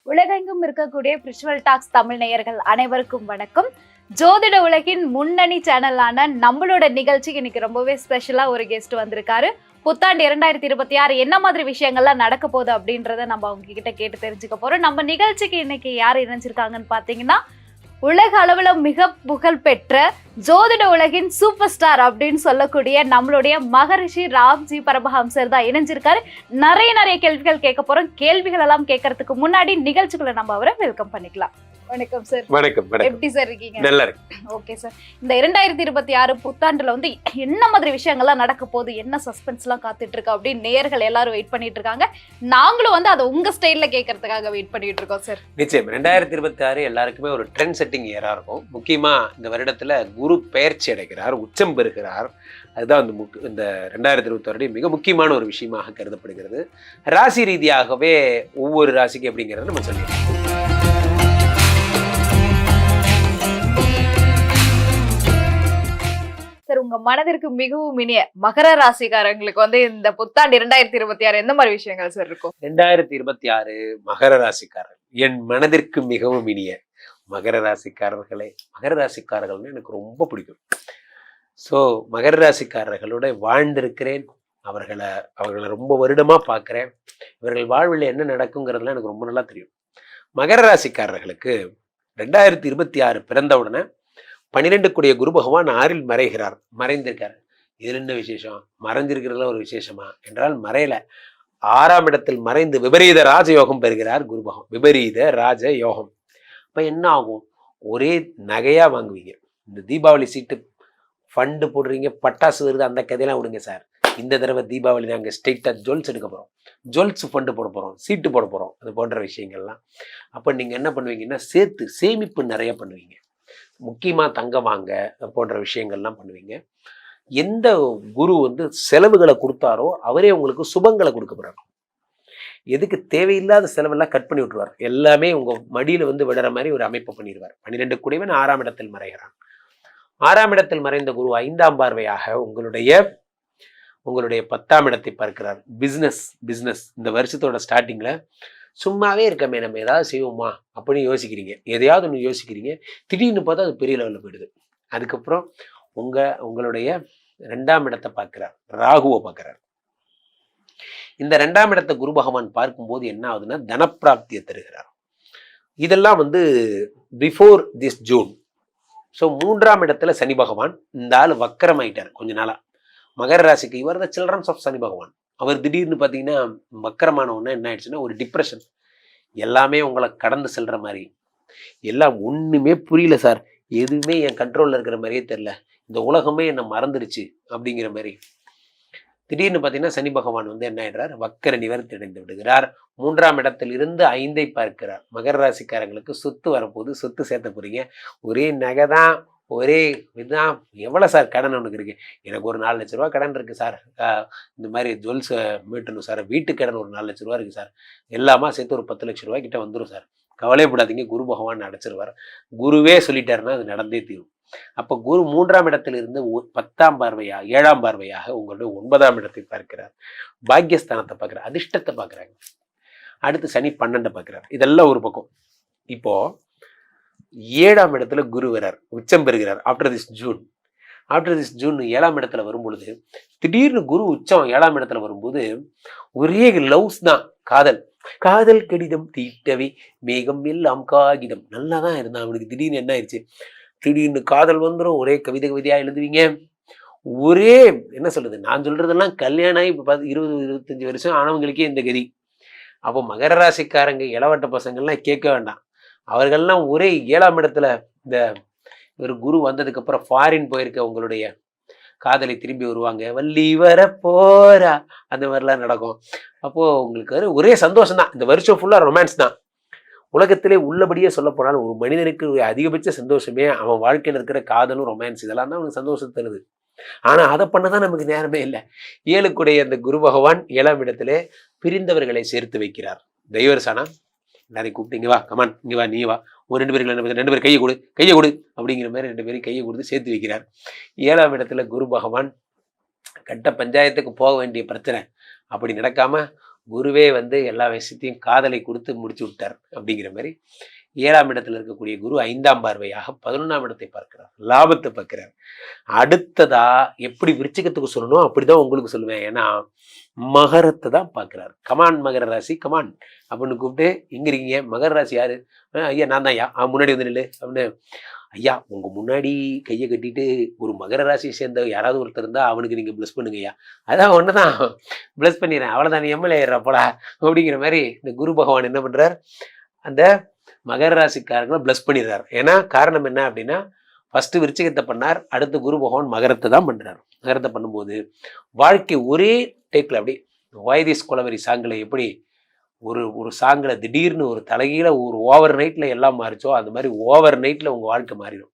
உலகெங்கும் இருக்கக்கூடிய பிரிச்சுவல் டாக்ஸ் தமிழ் நேயர்கள் அனைவருக்கும் வணக்கம். ஜோதிட உலகின் முன்னணி சேனலான நம்மளோட நிகழ்ச்சிக்கு இன்னைக்கு ரொம்பவே ஸ்பெஷலா ஒரு கெஸ்ட் வந்திருக்காரு. புத்தாண்டு 2026 என்ன மாதிரி விஷயங்கள்லாம் நடக்க போகுது அப்படின்றத நம்ம அவங்க கிட்ட கேட்டு தெரிஞ்சுக்க போறோம். நம்ம நிகழ்ச்சிக்கு இன்னைக்கு யார் இணைஞ்சிருக்காங்கன்னு பாத்தீங்கன்னா, உலக அளவுல மிக புகழ் பெற்ற ஜோதிட உலகின் சூப்பர் ஸ்டார் அப்படின்னு சொல்லக்கூடிய நம்மளுடைய மகரிஷி ராம்ஜி பரமஹம்சர் தான் இணைஞ்சிருக்காரு. நிறைய கேள்விகள் கேட்க போறோம். கேள்விகள் எல்லாம் கேட்கறதுக்கு முன்னாடி நிகழ்ச்சிக்குள்ள நம்ம அவரை வெல்கம் பண்ணிக்கலாம். வணக்கம் சார். வணக்கம். எப்படி சார் இருக்கீங்க? நல்லா இருக்கு. Okay sir. இந்த 2026 புத்தாண்டுல வந்து என்ன மாதிரி விஷயங்கள்லாம் நடக்க போகுது, என்ன சஸ்பென்ஸ் எல்லாம் காத்துட்டு இருக்கு அப்படின்னு நேயர்கள் எல்லாரும் வெயிட் பண்ணிட்டு இருக்காங்க. நாங்களும் வந்து அதை உங்க ஸ்டைல்ல கேட்கறதுக்காக வெயிட் பண்ணிட்டு இருக்கோம் சார். நிச்சயம் 2026 எல்லாருக்குமே ஒரு ட்ரெண்ட் செட்டிங் இயரா இருக்கும். முக்கியமா இந்த வருடத்துல குரு பெயர்ச்சி அடைகிறார், உச்சம் பெறுகிறார். அதுதான் இந்த 2026 மிக முக்கியமான ஒரு விஷயமாக கருதப்படுகிறது. ராசி ரீதியாகவே ஒவ்வொரு ராசிக்கு எப்படிங்கிறத நம்ம சொல்லிடுறோம். சார், உங்க மனதிற்கு மிகவும் இனிய மகர ராசிக்காரங்களுக்கு வந்து இந்த புத்தாண்டு 2026 எந்த மாதிரி விஷயங்கள் சார் இருக்கும்? 2026 மகர ராசிக்காரர், என் மனதிற்கு மிகவும் இனிய மகர ராசிக்காரர்களே. மகர ராசிக்காரர்கள்னு எனக்கு ரொம்ப பிடிக்கும். ஸோ மகர ராசிக்காரர்களோட வாழ்ந்திருக்கிறேன். அவர்களை ரொம்ப வருடமா பார்க்குறேன். இவர்கள் வாழ்வில் என்ன நடக்குங்கிறதுலாம் எனக்கு ரொம்ப நல்லா தெரியும். மகர ராசிக்காரர்களுக்கு 2026 பிறந்த உடனே 12 கூடிய குரு பகவான் 6ல் மறைந்திருக்காரு. இதுல என்ன விசேஷம்? மறைஞ்சிருக்கிறதுல ஒரு விசேஷமா என்றால், மறையல, 6ஆம் இடத்தில் மறைந்து விபரீத ராஜயோகம் பெறுகிறார் குரு பகவான். விபரீத ராஜ யோகம். அப்ப என்ன ஆகும்? ஒரே நகையா வாங்குவீங்க. இந்த தீபாவளி சீட்டு ஃபண்டு போடுறீங்க, பட்டாசு வருது, அந்த கதையெல்லாம் விடுங்க சார். இந்த தடவை தீபாவளி நாங்கள் ஸ்ட்ரெயிட்டா ஜுவல்ஸ் எடுக்க போறோம், ஜுவல்ஸ் ஃபண்டு போட போறோம், சீட்டு போட போறோம், அது போன்ற விஷயங்கள்லாம். அப்ப நீங்க என்ன பண்ணுவீங்கன்னா, சேமிப்பு நிறைய பண்ணுவீங்க. முக்கியமா தங்க வாங்க போன்ற விஷயங்கள்லாம் பண்ணுவீங்க. எந்த குரு வந்து செலவுகளை கொடுத்தாரோ அவரே உங்களுக்கு சுபங்களை கொடுக்க போறாரு. எதுக்கு தேவையில்லாத செலவெல்லாம் கட் பண்ணி விட்டுருவார். எல்லாமே உங்க மடியில வந்து விடுற மாதிரி ஒரு அமைப்பு பண்ணிடுவார். 12 கூடியவன் 6ஆம் இடத்தில் மறைகிறான். 6ஆம் இடத்தில் மறைந்த குரு 5ஆம் பார்வையாக உங்களுடைய 10ஆம் இடத்தை பார்க்கிறார். பிஸ்னஸ் இந்த வருஷத்தோட ஸ்டார்டிங்ல சும்மாவே இருக்கமே, நம்ம ஏதாவது செய்வோமா அப்படின்னு யோசிக்கிறீங்க, எதையாவது ஒன்று யோசிக்கிறீங்க, திடீர்னு பார்த்தா அது பெரிய லெவலில் போயிடுது. அதுக்கப்புறம் உங்களுடைய 2ஆம் இடத்தை பார்க்கிறார், ராகுவை பார்க்கிறார். இந்த 2ஆம் இடத்தை குரு பகவான் பார்க்கும்போது என்ன ஆகுதுன்னா, தனப்பிராப்தியை தருகிறார். இதெல்லாம் வந்து பிஃபோர் திஸ் ஜூன். ஸோ 3ஆம் இடத்துல சனி பகவான், இந்த ஆள் வக்கரமாயிட்டார் கொஞ்ச நாளா. மகர ராசிக்கு இவர் த சில்ட்ரன்ஸ் ஆஃப் சனி பகவான். அவர் திடீர்னு பார்த்தீங்கன்னா வக்கரமான ஒன்று என்ன ஆயிடுச்சுன்னா, ஒரு டிப்ரெஷன். எல்லாமே உங்களை கடந்து செல்ற மாதிரி, எல்லாம் ஒண்ணுமே புரியல சார், எதுவுமே என் கண்ட்ரோல்ல இருக்கிற மாதிரியே தெரியல, இந்த உலகமே என்னை மறந்துடுச்சு அப்படிங்கிற மாதிரி. திடீர்னு பார்த்தீங்கன்னா சனி பகவான் வந்து என்ன ஆயிடுறார்? வக்கர நிவர்த்தி அடைந்து விடுகிறார். 3ஆம் இடத்தில் இருந்து 5ஐ பார்க்கிறார். மகர ராசிக்காரங்களுக்கு சொத்து வரப்போகுது, சொத்து சேர்த்த போறீங்க. ஒரே நகை தான், ஒரே இதுதான். எவ்வளோ சார் கடன் உனக்கு இருக்கு? எனக்கு ஒரு 4 லட்ச ரூபா கடன் இருக்கு சார். இந்த மாதிரி ஜுவல்ஸ் மீட்டணும் சார். வீட்டு கடன் ஒரு 4 லட்ச ரூபா இருக்கு சார். எல்லாமா சேர்த்து ஒரு 10 லட்ச ரூபாய் கிட்ட வந்துடும் சார். கவலைப்படாதீங்க, குரு பகவான் அடைச்சிருவார். குருவே சொல்லிட்டாருன்னா அது நடந்தே தீரும். அப்போ குரு 3ஆம் இடத்தில் இருந்து 10ஆம் பார்வையாக 7ஆம் பார்வையாக உங்களுடைய 9ஆம் இடத்தை பார்க்கிறார். பாக்கியஸ்தானத்தை பார்க்கிறார், அதிர்ஷ்டத்தை பார்க்குறாங்க. அடுத்து சனி 12 பார்க்கிறார். இதெல்லாம் ஒரு பக்கம். இப்போ 7ஆம் இடத்துல குரு வரார், உச்சம் பெறுகிறார். ஆஃப்டர் திஸ் ஜூன் 7ஆம் இடத்துல வரும்பொழுது, திடீர்னு குரு உச்சம் 7ஆம் இடத்துல வரும்போது ஒரே லவ்ஸ் தான். காதல் கடிதம் தீட்டவே மேகம் எல்லாம் காகிதம். நல்லா தான் இருந்தான் அவனுக்கு. திடீர்னு என்ன ஆயிடுச்சு? திடீர்னு காதல் வந்துடும். ஒரே கவிதையா எழுதுவீங்க. ஒரே என்ன சொல்றது, நான் சொல்றதெல்லாம் கல்யாணம் ஆகி 20-25 வருஷம் ஆனவங்களுக்கே இந்த கதி. அப்போ மகர ராசிக்காரங்க இளவட்ட பசங்கள்லாம் கேட்க வேண்டாம். அவர்கள்லாம் ஒரே 7ஆம் இடத்துல இந்த ஒரு குரு வந்ததுக்கு அப்புறம் ஃபாரின் போயிருக்க உங்களுடைய காதலை திரும்பி வருவாங்க. வள்ளி வர போரா, அந்த மாதிரிலாம் நடக்கும். அப்போ உங்களுக்கு ஒரே சந்தோஷம் தான். இந்த வருஷம் ஃபுல்லா ரொமான்ஸ் தான். உலகத்திலே உள்ளபடியே சொல்ல போனாலும் ஒரு மனிதனுக்கு அதிகபட்ச சந்தோஷமே அவன் வாழ்க்கையில் இருக்கிற காதலும் ரொமான்ஸ், இதெல்லாம் தான் அவனுக்கு சந்தோஷம் தருது. ஆனா அதை பண்ணதான் நமக்கு நேரமே இல்லை. 7க்குடைய அந்த குரு பகவான் 7ஆம் இடத்துல பிரிந்தவர்களை சேர்த்து வைக்கிறார். தெய்வரசானா எல்லாரையும் கூப்பிட்டு, இங்க வா, கமான், இங்க வா, நீ வா, ஒரு 2 பேர் கையை கொடு அப்படிங்கிற மாதிரி 2 பேரும் கையை கொடுத்து சேர்த்து வைக்கிறார். 7ஆம் இடத்துல குரு பகவான் கட்ட பஞ்சாயத்துக்கு போக வேண்டிய பிரச்சனை அப்படி நடக்காம குருவே வந்து எல்லா விஷயத்தையும் காதலை கொடுத்து முடிச்சு விட்டார் அப்படிங்கிற மாதிரி 7ஆம் இடத்துல இருக்கக்கூடிய குரு 5ஆம் பார்வையாக 11ஆம் இடத்தை பார்க்கிறார், லாபத்தை பார்க்கிறார். அடுத்ததா எப்படி விருச்சிகத்துக்கு சொல்லணும் அப்படிதான் உங்களுக்கு சொல்லுவேன். ஏன்னா மகரத்தை தான் பார்க்கிறார். கமான் மகர ராசி கமான் அப்படின்னு கூப்பிட்டு, இங்க இருக்கீங்க மகர ராசி யாரு? ஐயா நான் தான் ஐயா, முன்னாடி வந்து நில்லு அப்படின்னு. ஐயா உங்க முன்னாடி கையை கட்டிட்டு ஒரு மகர ராசியை சேர்ந்த யாராவது ஒருத்தர் இருந்தா அவனுக்கு நீங்க பிளஸ் பண்ணுங்க ஐயா. அதான் ஒண்ணுதான் பிளஸ் பண்ணிடுறேன், அவ்வளவுதான் எம்எல்ஏ ஏறப்படா அப்படிங்கிற மாதிரி இந்த குரு பகவான் என்ன பண்றார், அந்த மகர ராசிக்காரங்களை பிளஸ் பண்ணிடுறாரு. ஏன்னா காரணம் என்ன அப்படின்னா, ஃபர்ஸ்ட் விருச்சிகத்தை பண்ணார், அடுத்து குரு பகவான் மகரத்தை தான் பண்றாரு. மகரத்தை பண்ணும்போது வாழ்க்கை ஒரே டேக்ல அப்படி வயதிஸ் குலவரி சாங்கில் எப்படி ஒரு சாங்கில் திடீர்னு ஒரு தலைகீழ ஒரு ஓவர் நைட்ல எல்லாம் மாறிச்சோ அந்த மாதிரி ஓவர் நைட்ல உங்க வாழ்க்கை மாறிடும்.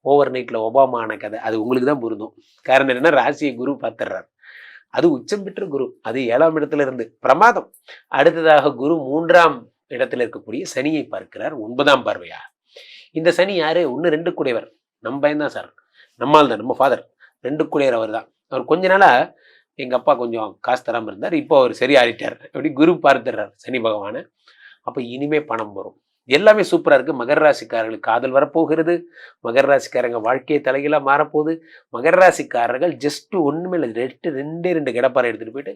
ஓவர் நைட்ல ஒபாமான கதை அது உங்களுக்கு தான் பொருந்தும். காரணம் என்னன்னா ராசியை குரு பார்த்துடுறாரு. அது உச்சம் பெற்ற குரு, அது 7ஆம் இடத்துல இருந்து பிரமாதம். அடுத்ததாக குரு 3ஆம் இடத்துல இருக்கக்கூடிய சனியை பார்க்கிறார் 9ஆம் பார்வையா. இந்த சனி யாரு? 1 2 கூடையவர், நம்ம பையன்தான் சார், நம்மால் தான், நம்ம ஃபாதர் 2 கூடையவர் அவர் தான். அவர் கொஞ்ச நாளா எங்க அப்பா கொஞ்சம் காசு தராம இருந்தார், இப்போ அவர் சரியாயிட்டார் அப்படி குரு பார்த்துடுறார் சனி பகவானை. அப்ப இனிமே பணம் வரும், எல்லாமே சூப்பரா இருக்கு. மகர ராசிக்காரர்களுக்கு காதல் வரப்போகிறது, மகர ராசிக்காரங்க வாழ்க்கையை தலைகீழா மாறப்போகுது. மகர ராசிக்காரர்கள் ஜஸ்ட் ஒண்ணுமே இல்லை, ரெண்டே கிடப்பாறை எடுத்துட்டு போயிட்டு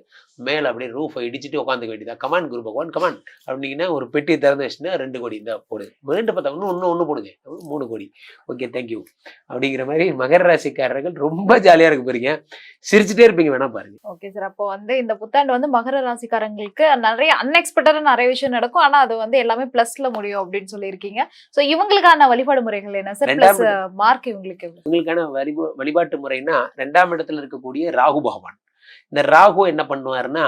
மேல அப்படியே ரூஃபை இடிச்சுட்டு உட்காந்துக்க வேண்டியதா. கமான் குரு பகவான் கமான் அப்படிங்கன்னா ஒரு பெட்டியை திறந்து வச்சுன்னா 2 கோடி இந்த போடு, 2 பார்த்தா ஒன்று போடுங்க 3 கோடி, ஓகே தேங்க்யூ அப்படிங்கிற மாதிரி மகர ராசிக்காரர்கள் ரொம்ப ஜாலியா இருக்கு போறீங்க, சிரிச்சுட்டே இருப்பீங்க, வேணா பாருங்க. ஓகே சார், அப்போ இந்த புத்தாண்டு மகர ராசிக்காரங்களுக்கு நிறைய அன்எக்ஸ்பெக்டடா நிறைய விஷயம் நடக்கும், ஆனா அது எல்லாமே பிளஸ்ல முடியும் அப்படின்னு சொல்லியிருக்கீங்க. சோ இவங்களுக்கான வழிபாடு முறைகள் என்ன சார்? பிளஸ் மார்க் இவங்களுக்கான வழிபாட்டு முறைன்னா 2ஆம் இடத்துல இருக்கக்கூடிய ராகு பகவான். இந்த ராகு என்ன பண்ணுவாருன்னா,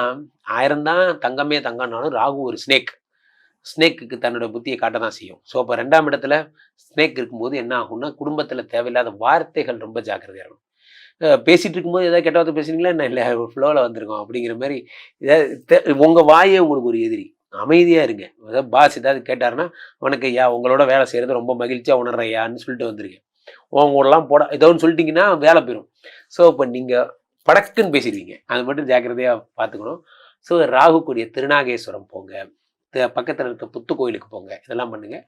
1000 தான் தங்கமே தங்கம்னாலும் ராகு ஒரு ஸ்னேக்கு தன்னோட புத்தியை காட்ட தான் செய்யும். ஸோ அப்போ 2ஆம் இடத்துல ஸ்னேக் இருக்கும்போது என்ன ஆகும்னா, குடும்பத்துல தேவையில்லாத வார்த்தைகள் ரொம்ப ஜாக்கிரதையா இருக்கும். பேசிட்டு இருக்கும்போது ஏதாவது கெட்ட வார்த்தை பேசுனீங்களா என்ன, இல்லை ஃப்ளோவில் வந்திருக்கோம் அப்படிங்கிற மாதிரி. ஏதாவது உங்க வாயே உங்களுக்கு ஒரு எதிரி, அமைதியா இருங்க. அதாவது பாஸ் ஏதாவது கேட்டாருன்னா, உனக்கு ஐயா உங்களோட வேலை செய்யறது ரொம்ப மகிழ்ச்சியா உணர்றையான்னு சொல்லிட்டு வந்துருங்க. உங்களெல்லாம் போட ஏதோ ஒன்று சொல்லிட்டீங்கன்னா வேலை போயிடும். ஸோ இப்போ நீங்க படக்குன்னு பேசிடுவீங்க, அது மட்டும் ஜாக்கிரதையா பார்த்துக்கணும். ஸோ ராகு கூடிய திருநாகேஸ்வரம் போங்க, பக்கத்தில் இருக்க புத்து கோயிலுக்கு போங்க, இதெல்லாம் பண்ணுங்க.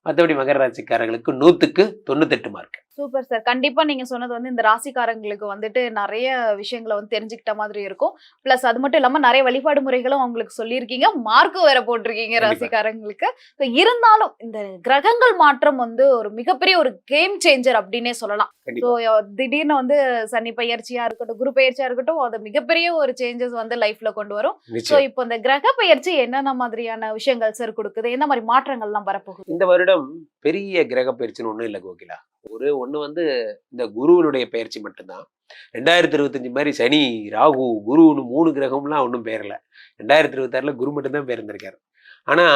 மற்றபடி மகர ராசிக்காரர்களுக்கு 100க்கு 98 மார்க். சூப்பர் சார், கண்டிப்பா நீங்க சொன்னது இந்த ராசிக்காரங்களுக்கு நிறைய விஷயங்களை தெரிஞ்சுக்கிட்ட மாதிரி இருக்கும். பிளஸ் அது மட்டும் இல்லாம நிறைய வழிபாடு முறைகளும் அவங்களுக்கு சொல்லியிருக்கீங்க, மார்க்கும் வேற போட்டிருக்கீங்க ராசிக்காரங்களுக்கு. இருந்தாலும் இந்த கிரகங்கள் மாற்றம் ஒரு மிகப்பெரிய ஒரு கேம் சேஞ்சர் அப்படின்னே சொல்லலாம். ஸோ திடீர்னு சனி பயிற்சியா இருக்கட்டும், குரு பயிற்சியா இருக்கட்டும், அது மிகப்பெரிய ஒரு சேஞ்சஸ் லைஃப்ல கொண்டு வரும். ஸோ இப்போ இந்த கிரக பயிற்சி என்னென்ன மாதிரியான விஷயங்கள் சார் கொடுக்குது, என்ன மாதிரி மாற்றங்கள்லாம் வரப்போகுது? இந்த வருடம் பெரிய கிரக பயிற்சின்னு ஒண்ணும் இல்லை கோகிலா. ஒண்ணு இந்த குருவினுடைய பயிற்சி மட்டும்தான். 2025 மாதிரி சனி ராகு குருன்னு 3 கிரகம்லாம் ஒன்றும் பெயரல. 2026ல குரு மட்டும்தான் பெயர்ந்திருக்காரு. ஆனா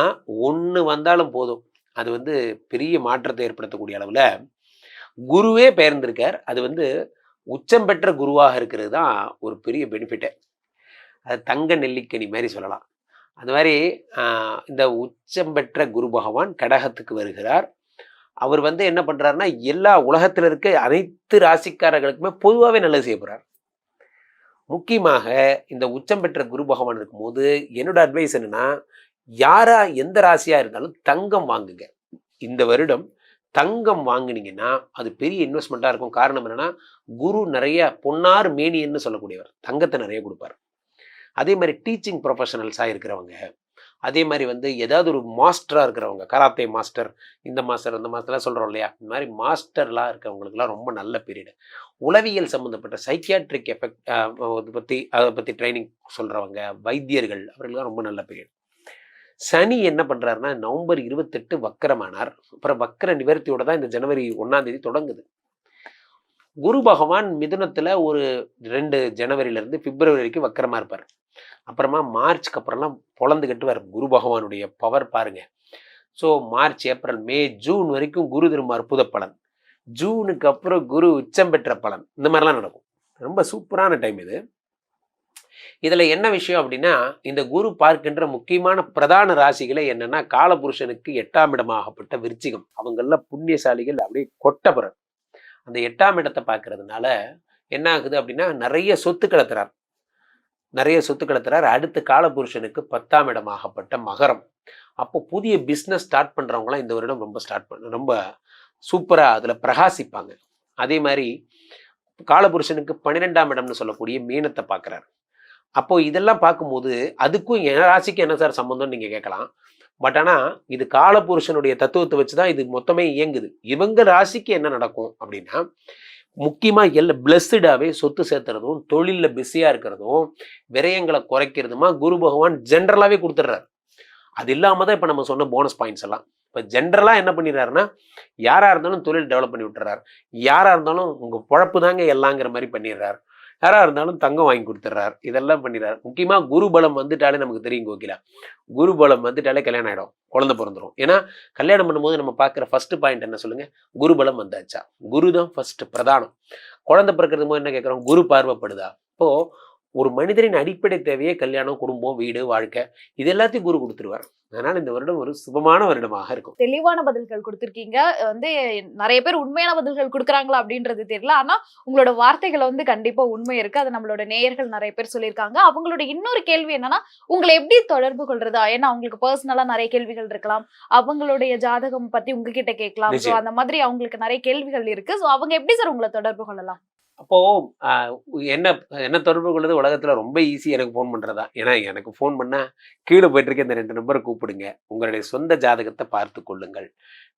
ஒண்ணு வந்தாலும் போதும், அது பெரிய மாற்றத்தை ஏற்படுத்தக்கூடிய அளவுல குருவே பெயர்ந்திருக்கார். அது உச்சம் பெற்ற குருவாக இருக்கிறது தான் ஒரு பெரிய பெனிஃபிட்டே. அது தங்க நெல்லிக்கனி மாதிரி சொல்லலாம். அந்த மாதிரி இந்த உச்சம் பெற்ற குரு பகவான் கடகத்துக்கு வருகிறார். அவர் என்ன பண்றாருன்னா, எல்லா உலகத்துல இருக்க அனைத்து ராசிக்காரர்களுக்குமே பொதுவாகவே நல்லது செய்ய போறார். முக்கியமாக இந்த உச்சம் பெற்ற குரு பகவான் இருக்கும்போது என்னோட அட்வைஸ் என்னன்னா, யாரா எந்த ராசியா இருந்தாலும் தங்கம் வாங்குங்க. இந்த வருடம் தங்கம் வாங்கினீங்கன்னா அது பெரிய இன்வெஸ்ட்மெண்ட்டா இருக்கும். காரணம் என்னன்னா, குரு நிறைய பொன்னார் மேனின்னு சொல்லக்கூடியவர், தங்கத்தை நிறைய கொடுப்பார். அதே மாதிரி டீச்சிங் ப்ரொஃபஷனல்ஸாக இருக்கிறவங்க, அதே மாதிரி ஏதாவது ஒரு மாஸ்டராக இருக்கிறவங்க, கராத்தே மாஸ்டர், இந்த மாஸ்டர் அந்த மாஸ்டர்லாம் சொல்கிறோம் இல்லையா, இந்த மாதிரி மாஸ்டர்லாம் இருக்கிறவங்களுக்குலாம் ரொம்ப நல்ல பீரியடு. உளவியல் சம்மந்தப்பட்ட சைக்கியாட்ரிக் அதை பற்றி ட்ரைனிங் சொல்கிறவங்க, வைத்தியர்கள், அவர்களுக்கெல்லாம் ரொம்ப நல்ல பீரியட். சனி என்ன பண்ணுறாருன்னா, நவம்பர் 28 வக்கரமானார். அப்புறம் வக்கர நிவர்த்தியோட தான் இந்த ஜனவரி 1ஆம் தேதி தொடங்குது. குரு பகவான் மிதுனத்தில் ஒரு 2 ஜனவரியிலேருந்து பிப்ரவரி வரைக்கும் வக்கரமாக இருப்பார். அப்புறமா மார்ச்சுக்கு அப்புறம்லாம் பொழந்து கட்டுவார். குரு பகவானுடைய பவர் பாருங்க. ஸோ மார்ச், ஏப்ரல், மே, ஜூன் வரைக்கும் குரு திரும்ப அற்புத பலன். ஜூனுக்கு அப்புறம் குரு உச்சம் பெற்ற பலன். இந்த மாதிரிலாம் நடக்கும். ரொம்ப சூப்பரான டைம் இது. இதுல என்ன விஷயம் அப்படின்னா, இந்த குரு பார்க்கின்ற முக்கியமான பிரதான ராசிகளே என்னன்னா, காலபுருஷனுக்கு 8ஆம் இடமாகப்பட்ட விருச்சிகம். அவங்கள புண்ணியசாலிகள் அப்படியே கொட்டப்புறம் அந்த 8ஆம் இடத்தை பார்க்கறதுனால என்ன ஆகுது அப்படின்னா, நிறைய சொத்துக்களை தரார். நிறைய சொத்துக்களை தரார். அடுத்த காலபுருஷனுக்கு 10ஆம் இடமாகப்பட்ட மகரம். அப்போ புதிய பிஸ்னஸ் ஸ்டார்ட் பண்ணுறவங்களாம் இந்த வருடம் ரொம்ப சூப்பராக அதில் பிரகாசிப்பாங்க. அதே மாதிரி காலபுருஷனுக்கு 12ஆம் இடம்னு சொல்லக்கூடிய மீனத்தை பார்க்குறாரு. அப்போ இதெல்லாம் பார்க்கும்போது அதுக்கும் என் ராசிக்கு என்ன சார் சம்பந்தம்னு நீங்கள் கேட்கலாம். பட் ஆனால் இது காலபுருஷனுடைய தத்துவத்தை வச்சு தான் இது மொத்தமே இயங்குது. இவங்க ராசிக்கு என்ன நடக்கும் அப்படின்னா, முக்கியமாக பிளஸ்டாகவே சொத்து சேர்த்துறதும் தொழிலில் பிஸியாக இருக்கிறதும் விரயங்களை குறைக்கிறதுமா குரு பகவான் ஜென்ரலாகவே கொடுத்துட்றாரு. அது இல்லாமல் தான் இப்போ நம்ம சொன்ன போனஸ் பாயிண்ட்ஸ் எல்லாம். இப்போ ஜென்ரலாக என்ன பண்ணிடுறாருன்னா, யாராக இருந்தாலும் தொழில் டெவலப் பண்ணி விட்டுறாரு. யாராக இருந்தாலும் உங்கள் பொழப்பு தாங்க எல்லாங்கிற மாதிரி பண்ணிடுறாரு. யாராக இருந்தாலும் தங்கம் வாங்கி கொடுத்துட்றாரு. இதெல்லாம் பண்ணிடுறாரு. முக்கியமாக குரு பலம் வந்துட்டாலே நமக்கு தெரியும் கோகிலா, குரு பலம் வந்துட்டாலே கல்யாணம் ஆகிடும், குழந்தை பிறந்துடும். ஏன்னா கல்யாணம் பண்ணும்போது நம்ம பார்க்குற ஃபர்ஸ்ட் பாயிண்ட் என்ன சொல்லுங்க, குரு பலம் வந்தாச்சா. குரு தான் ஃபர்ஸ்ட் பிரதானம். குழந்தை பிறக்கிறது போது என்ன கேட்குறோம், குரு பார்வைப்படுதா. இப்போது ஒரு மனிதரின் அடிப்படை தேவையே கல்யாணம், குடும்பம், வீடு, வாழ்க்கை, இது எல்லாத்தையும் குரு கொடுத்துருவார். அதனால இந்த வருடம் ஒரு சுபமான வருடமாக இருக்கும். தெளிவான பதில்கள் கொடுத்துருக்கீங்க. நிறைய பேர் உண்மையான பதில்கள் கொடுக்குறாங்களா அப்படின்றது தெரியல. ஆனா உங்களோட வார்த்தைகள் கண்டிப்பா உண்மை இருக்கு. அது நம்மளோட நேயர்கள் நிறைய பேர் சொல்லியிருக்காங்க. அவங்களோட இன்னொரு கேள்வி என்னன்னா, உங்களை எப்படி தொடர்பு கொள்றதா? ஏன்னா அவங்களுக்கு பர்சனலா நிறைய கேள்விகள் இருக்கலாம். அவங்களுடைய ஜாதகம் பத்தி உங்ககிட்ட கேட்கலாம். ஸோ அந்த மாதிரி அவங்களுக்கு நிறைய கேள்விகள் இருக்கு. ஸோ அவங்க எப்படி சார் உங்களை தொடர்பு கொள்ளலாம்? அப்போ என்ன தொடர்பு கொள்வது உலகத்துல ரொம்ப ஈஸி. எனக்கு ஃபோன் பண்றதா. ஏன்னா எனக்கு ஃபோன் பண்ணா கீழே போயிட்டு இருக்க இந்த 2 நம்பரை கூப்பிடுங்க. உங்களுடைய சொந்த ஜாதகத்தை பார்த்து கொள்ளுங்கள்.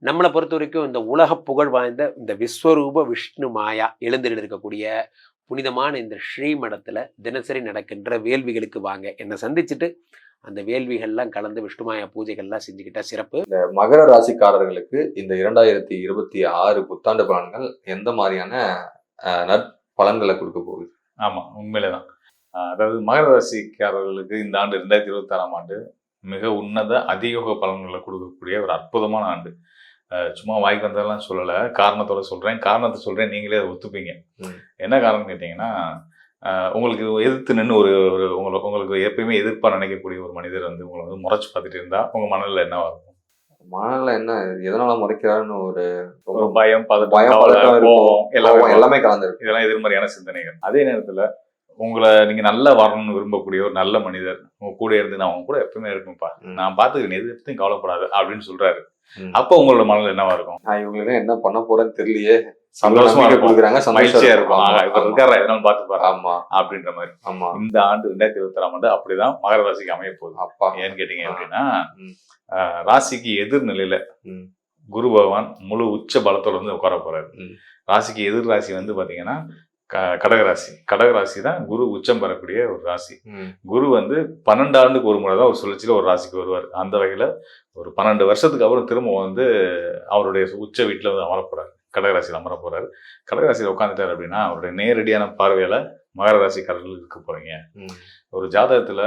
நம்மளை பொறுத்த வரைக்கும் இந்த உலக புகழ் வாய்ந்த இந்த விஸ்வரூப விஷ்ணு மாயா எழுந்தில் இருக்கக்கூடிய புனிதமான இந்த ஸ்ரீமடத்துல தினசரி நடக்கின்ற வேள்விகளுக்கு வாங்க. என்னை சந்திச்சுட்டு அந்த வேள்விகள்லாம் கலந்து விஷ்ணுமாயா பூஜைகள்லாம் செஞ்சுக்கிட்டா சிறப்பு. இந்த மகர ராசிக்காரர்களுக்கு இந்த 2026 புத்தாண்டு பலன்கள் எந்த மாதிரியான நற்பலன்களை கொடுக்க போகுது? ஆமா, உண்மையிலேதான். அதாவது மகர ராசிக்காரர்களுக்கு இந்த ஆண்டு 2026ஆம் ஆண்டு மிக உன்னத அதியோக பலன்களை கொடுக்கக்கூடிய ஒரு அற்புதமான ஆண்டு. சும்மா வாய்க்கு வந்ததெல்லாம் சொல்லலை, காரணத்தோட சொல்றேன். காரணத்தை சொல்றேன், நீங்களே அதை ஒத்துப்பீங்க. என்ன காரணம் கேட்டீங்கன்னா, உங்களுக்கு எதிர்த்து நின்று உங்களுக்கு எப்பயுமே எதிர்ப்பா நினைக்கக்கூடிய ஒரு மனிதர் உங்களை முறைச்சு பார்த்துட்டு இருந்தா உங்க மனதில் என்னவா இருக்கும்? மனதில் என்ன, எதனால முறைக்கிறாருன்னு ஒரு பயம், எல்லாமே கலந்துருக்கு. இதெல்லாம் எதிர்மறையான சிந்தனைகள். அதே நேரத்துல உங்களை நீங்க நல்லா வரணும்னு விரும்பக்கூடிய ஒரு நல்ல மனிதர் உங்க கூட இருந்து, நான் உங்க கூட எப்பவுமே இருக்கும்ப்பா, நான் பாத்துக்கிறேன், எது எப்பயும் கவலைப்படாது அப்படின்னு சொல்றாரு. அப்ப உங்களோட மனதில் என்னவா இருக்கும்? இவங்களுக்கு என்ன பண்ண போறேன்னு தெரியலையே, சந்தோஷமா கொடுக்குறாங்க, மகிழ்ச்சியா இருக்கும், இவர் இருக்காரா எதனாலும் பாத்துப்பாரு ஆமா அப்படின்ற மாதிரி. இந்த ஆண்டு 2026ஆம் ஆண்டு அப்படிதான் மகர ராசிக்கு அமைய போகுது. அப்பா ஏன்னு கேட்டீங்க அப்படின்னா, ராசிக்கு எதிர்நிலையில குரு பகவான் முழு உச்ச பலத்தோட உட்கார போறாரு. ராசிக்கு எதிர் ராசி பாத்தீங்கன்னா கடகராசி. கடகராசி தான் குரு உச்சம் பெறக்கூடிய ஒரு ராசி. குரு 12 ஆண்டுக்கு ஒரு முறை தான் ஒரு சுழற்சியில ஒரு ராசிக்கு வருவார். அந்த வகையில ஒரு 12 வருஷத்துக்கு அப்புறம் திரும்ப அவருடைய உச்ச வீட்டுல அமர போறாரு. கடகராசியில் அமர போறாரு. கடகராசியில் உட்காந்துட்டாரு அப்படின்னா அவருடைய நேரடியான பார்வையில மகர ராசிக்காரர்கள் இருக்க போறீங்க. ஒரு ஜாதகத்துல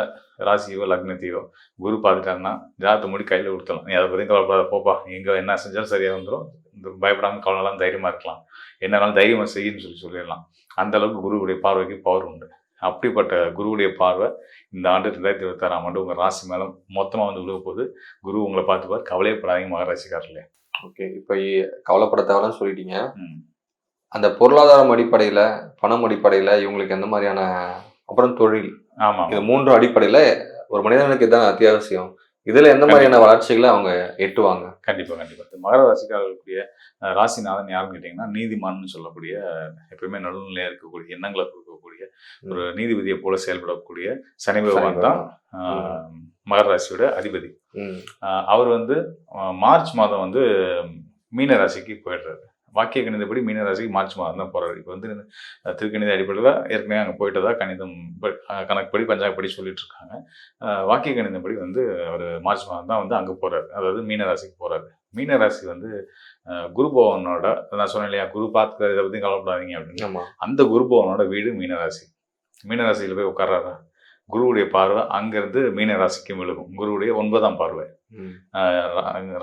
ராசியோ லக்னத்தையோ குரு பார்த்துட்டாருன்னா ஜாதகத்தை மூடி கையில கொடுத்தலாம். நீ அதை பத்தி கவலைப்படாத, போப்பா, எங்க என்ன செஞ்சாலும் சரியா வந்துடும், பயப்படாம கவலைலாம் தைரியமா இருக்கலாம், என்னன்னாலும் தைரியமா செய்யுன்னு சொல்லிடலாம். அந்த அளவுக்கு குருவுடைய பார்வைக்கு பவர் உண்டு. அப்படிப்பட்ட குருவுடைய பார்வை இந்த ஆண்டு 2026ஆம் ஆண்டு உங்க ராசி மேல மொத்தமா விழுக போகுது. குரு உங்களை பார்த்துப்பார், கவலையப்படாதீங்க மகர ராசிக்காரர்களே. ஓகே, இப்ப கவலைப்பட தேவைன்னு சொல்லிட்டீங்க. அந்த பொருளாதாரம் அடிப்படையில, பணம் அடிப்படையில இவங்களுக்கு எந்த மாதிரியான, அப்புறம் தொழில், ஆமா, இது 3 அடிப்படையில ஒரு மனிதனுக்கு இதுதான் அத்தியாவசியம், இதுல எந்த மாதிரியான வளர்ச்சிகளை அவங்க எட்டுவாங்க? கண்டிப்பா கண்டிப்பா. மகர ராசிக்காரர்களுடைய ராசிநாதன் யாருன்னு கேட்டீங்கன்னா, நீதிமான்னு சொல்லக்கூடிய, எப்பயுமே நடுநிலையா இருக்கக்கூடிய, எண்ணங்களை கொடுக்கக்கூடிய, ஒரு நீதிபதியை போல செயல்படக்கூடிய சனி பகவான் தான் மகர ராசியோட அதிபதி. அவர் மார்ச் மாதம் மீன ராசிக்கு போயிடுறாரு. வாக்கிய கணிதப்படி மீன ராசிக்கு மார்ச் மாதம் தான் போறாரு. இப்போ திருக்கணித அடிப்படையில் ஏற்கனவே அங்கே போயிட்டதா கணிதம் கணக்குப்படி பஞ்சாங்கப்படி சொல்லிட்டு இருக்காங்க. வாக்கிய கணிதப்படி அவர் மார்ச் மாதம் தான் அங்கே போறாரு, அதாவது மீன ராசிக்கு போறாரு. மீன ராசி குரு பகவானோட, நான் சொன்னேன் இல்லையா, குரு பார்த்துக்காரு, இதை பற்றி கவலைப்படாதீங்க அப்படின்னு. அந்த குரு பகவானோட வீடு மீனராசி. மீனராசியில் போய் உட்கார்றாரா, குருவுடைய பார்வை அங்கிருந்து மீன ராசிக்கு விழுகும். குருவுடைய 9ஆம் பார்வை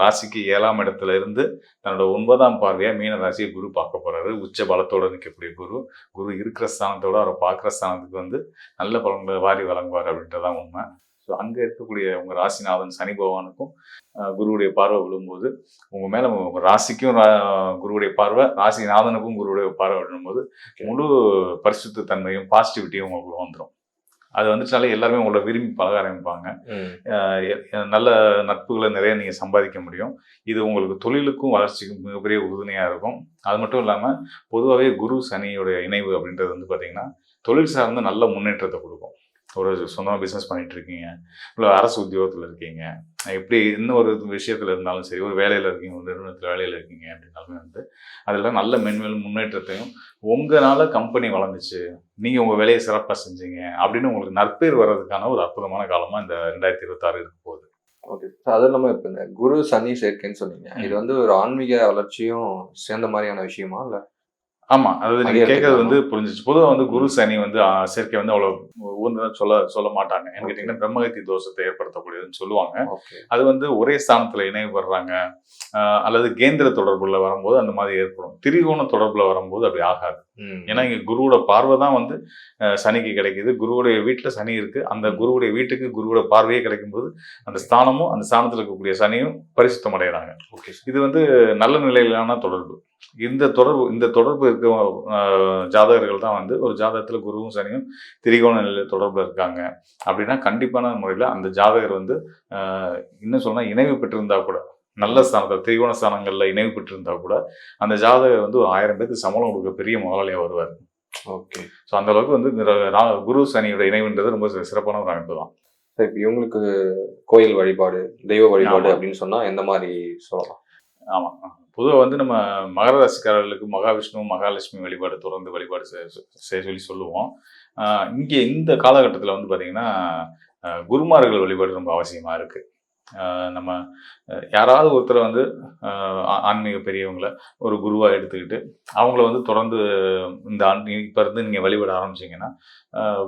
ராசிக்கு 7ஆம் இடத்துல இருந்து தன்னோட 9ஆம் பார்வையா மீன ராசியை குரு பார்க்க போறாரு. உச்ச பலத்தோட நிற்கக்கூடிய குரு இருக்கிற ஸ்தானத்தோட அவரை பார்க்குற ஸ்தானத்துக்கு நல்ல பலன்களை வாரி வழங்குவார் அப்படின்றதான் உண்மை. ஸோ அங்கே இருக்கக்கூடிய உங்க ராசிநாதன் சனி பகவானுக்கும் குருவுடைய பார்வை விழும்போது உங்க மேல உங்க ராசிக்கும் குருவுடைய பார்வை, ராசிநாதனுக்கும் குருவுடைய பார்வை விழும்போது முழு பரிசுத்த தன்மையும் பாசிட்டிவிட்டியும் உங்களுக்கு வந்துடும். அது வந்துச்சுனாலே எல்லாருமே உங்களை விரும்பி பழக ஆரம்பிப்பாங்க. நல்ல நட்புகளை நிறைய நீங்கள் சம்பாதிக்க முடியும். இது உங்களுக்கு தொழிலுக்கும் வளர்ச்சிக்கும் மிகப்பெரிய உறுதுணையாக இருக்கும். அது மட்டும் இல்லாமல் பொதுவாகவே குரு சனியோடைய இணைவு அப்படின்றது வந்து பார்த்தீங்கன்னா தொழில் சார்ந்த நல்ல முன்னேற்றத்தை கொடுக்கும். ஒரு சொந்தமாக பிஸ்னஸ் பண்ணிட்டு இருக்கீங்க, இல்லை அரசு உத்தியோகத்தில் இருக்கீங்க, எப்படி இன்னும் ஒரு விஷயத்தில் இருந்தாலும் சரி, ஒரு வேலையில் இருக்கீங்க, ஒரு நிறுவனத்தில் வேலையில் இருக்கீங்க அப்படின்னாலுமே வந்து அதில் நல்ல மென்மேலும் முன்னேற்றத்தையும் உங்களால் கம்பெனி வளர்ந்துச்சு, நீங்கள் உங்கள் வேலையை சிறப்பாக செஞ்சீங்க அப்படின்னு உங்களுக்கு நற்பேர் வர்றதுக்கான ஒரு அற்புதமான காலமாக இந்த 2026 இருக்க போகுது. ஓகே. அது இல்லாமல் இப்போ இந்த குரு சனி சேர்க்கைன்னு சொன்னீங்க, இது வந்து ஒரு ஆன்மீக வளர்ச்சியும் சேர்ந்த மாதிரியான விஷயமா இல்லை? ஆமா, அதாவது நீங்க கேட்கறது வந்து புரிஞ்சிச்சு. பொதுவா வந்து குரு சனி வந்து சேர்க்கை வந்து அவ்வளவு ஊர்ந்து சொல்ல மாட்டாங்க. என்ன கேட்டீங்கன்னா பிரம்மகத்தி தோஷத்தை ஏற்படுத்தக்கூடியதுன்னு சொல்லுவாங்க. அது வந்து ஒரே ஸ்தானத்துல இணைவு வர்றாங்க அல்லது கேந்திர தொடர்புல வரும்போது அந்த மாதிரி ஏற்படும். திரிகோண தொடர்புல வரும்போது அப்படி ஆகாது. ஏன்னா இங்க குருவோட பார்வை தான் வந்து சனிக்கு கிடைக்குது. குருவுடைய வீட்டுல சனி இருக்கு. அந்த குருவுடைய வீட்டுக்கு குருவோட பார்வையே கிடைக்கும் போது அந்த ஸ்தானமும் அந்த ஸ்தானத்துல இருக்கக்கூடிய சனியும் பரிசுத்தம் அடைகிறாங்க. இது வந்து நல்ல நிலையிலான தொடர்பு. இந்த தொடர்பு இருக்க ஜாதகர்கள் தான் வந்து ஒரு ஜாதகத்துல குருவும் சனியும் திரிகோண நிலையில தொடர்புல இருக்காங்க அப்படின்னா கண்டிப்பான முறையில அந்த ஜாதகர் வந்து இன்னும் சொன்னா இணைவு பெற்றிருந்தா கூட, நல்ல ஸ்தானத்தில் திரிகோண ஸ்தானங்கள்ல இணைவு பெற்றிருந்தா கூட அந்த ஜாதகர் வந்து ஒரு 1000 பேருக்கு சம்பளம் கொடுக்க பெரிய முதலாளியா வருவார். ஓகே. ஸோ அந்த அளவுக்கு வந்து குரு சனியோட இணைவுன்றது ரொம்ப சிறப்பான ஒரு அமைப்பு தான். சரி, இப்போ இவங்களுக்கு கோயில் வழிபாடு, தெய்வ வழிபாடு அப்படின்னு சொன்னா எந்த மாதிரி சொல்லலாம்? ஆமா, பொதுவாக வந்து நம்ம மகர ராசிக்காரர்களுக்கு மகாவிஷ்ணு மகாலட்சுமி வழிபாடு தொடர்ந்து வழிபாடு செய்ய சொல்லி சொல்லுவோம். இங்கே இந்த காலகட்டத்தில் வந்து பார்த்தீங்கன்னா குருமார்கள் வழிபாடு ரொம்ப அவசியமாக இருக்குது. நம்ம யாராவது ஒருத்தரை வந்து ஆன்மீக பெரியவங்களை ஒரு குருவாக எடுத்துக்கிட்டு அவங்கள வந்து தொடர்ந்து இந்த இப்போ இருந்து நீங்கள் வழிபட ஆரம்பிச்சிங்கன்னா